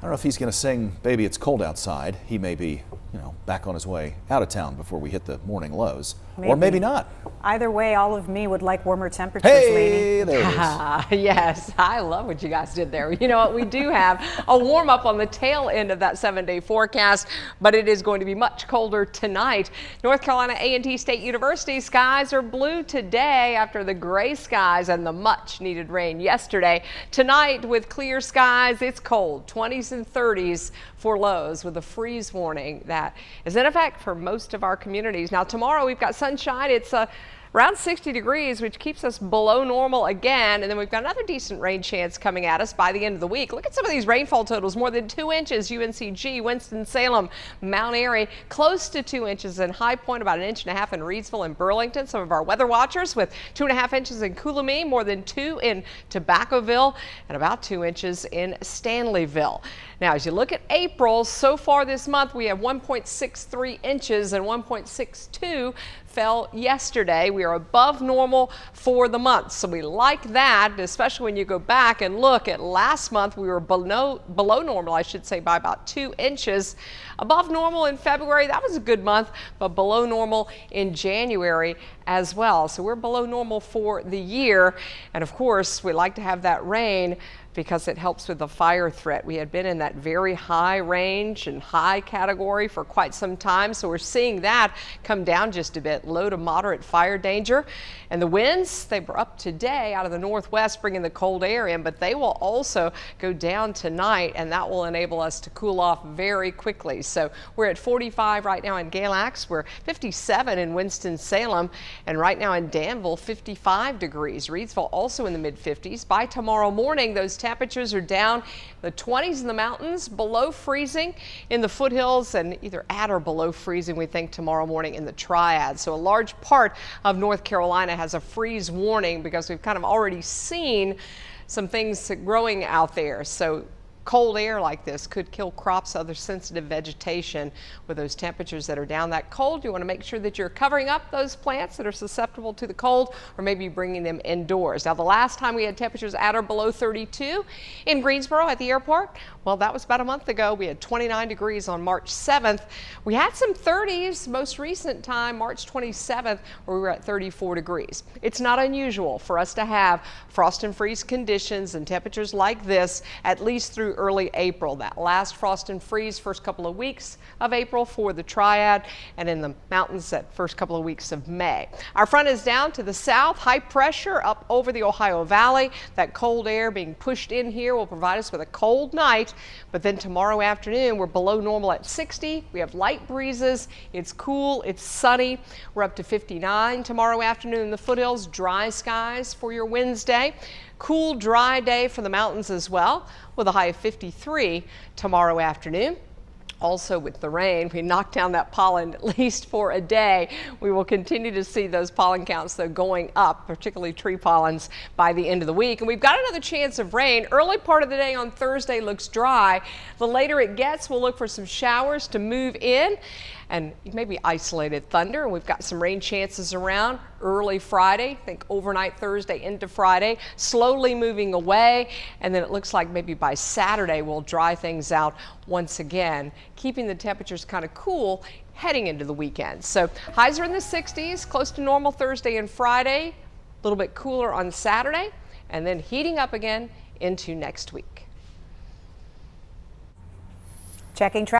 I don't know if he's going to sing Baby It's Cold Outside. He may be, back on his way out of town before we hit the morning lows. Or maybe not. Either way, all of me would like warmer temperatures, Hey, there it is. Yes, I love what you guys did there. You know what? We do have a warm up on the tail end of that 7-day forecast, but it is going to be much colder tonight. North Carolina A&T State University skies are blue today after the gray skies and the much needed rain yesterday. Tonight with clear skies, it's cold, 20s and 30s for lows with a freeze warning that is in effect for most of our communities. Now tomorrow we've got sunshine. It's around 60 degrees, which keeps us below normal again. And then we've got another decent rain chance coming at us by the end of the week. Look at some of these rainfall totals. More than 2 inches, UNCG, Winston-Salem, Mount Airy, close to 2 inches in High Point, about 1.5 inches in Reidsville and Burlington. Some of our weather watchers with 2.5 inches in Coulommiers, more than 2 in Tobaccoville, and about 2 inches in Stanleyville. Now, as you look at April, so far this month, we have 1.63 inches and 1.62 fell yesterday. We are above normal for the month, so we like that, especially when you go back and look at last month. We were below normal, I should say, by about 2 inches. Above normal in February, that was a good month, but below normal in January as well. So we're below normal for the year, and of course, we like to have that rain because it helps with the fire threat. We had been in that very high range and high category for quite some time, so we're seeing that come down just a bit. Low to moderate fire danger. And the winds, they were up today out of the northwest, bringing the cold air in, but they will also go down tonight, and that will enable us to cool off very quickly. So we're at 45 right now in Galax. We're 57 in Winston-Salem, and right now in Danville, 55 degrees. Reidsville also in the mid-50s. By tomorrow morning, those temperatures are down the 20s in the mountains, below freezing in the foothills, and either at or below freezing, we think, tomorrow morning in the Triad. So a large part of North Carolina has a freeze warning because we've kind of already seen some things growing out there. So cold air like this could kill crops, other sensitive vegetation with those temperatures that are down that cold. You want to make sure that you're covering up those plants that are susceptible to the cold, or maybe bringing them indoors. Now, the last time we had temperatures at or below 32 in Greensboro at the airport, well, that was about a month ago. We had 29 degrees on March 7th. We had some 30s most recent time, March 27th, where we were at 34 degrees. It's not unusual for us to have frost and freeze conditions and temperatures like this at least through early April. That last frost and freeze first couple of weeks of April for the Triad, and in the mountains that first couple of weeks of May. Our front is down to the south, high pressure up over the Ohio Valley. That cold air being pushed in here will provide us with a cold night, but then tomorrow afternoon we're below normal at 60. We have light breezes. It's cool, it's sunny. We're up to 59 tomorrow afternoon in the foothills. Dry skies for your Wednesday. Cool, dry day for the mountains as well, with a high of 53 tomorrow afternoon. Also with the rain, we knocked down that pollen at least for a day. We will continue to see those pollen counts, though, going up, particularly tree pollens, by the end of the week. And we've got another chance of rain. Early part of the day on Thursday looks dry. The later it gets, we'll look for some showers to move in and maybe isolated thunder. And we've got some rain chances around early Friday, think overnight Thursday into Friday, slowly moving away. And then it looks like maybe by Saturday we'll dry things out once again, keeping the temperatures kind of cool heading into the weekend. So highs are in the 60s, close to normal Thursday and Friday, a little bit cooler on Saturday, and then heating up again into next week. Checking traffic.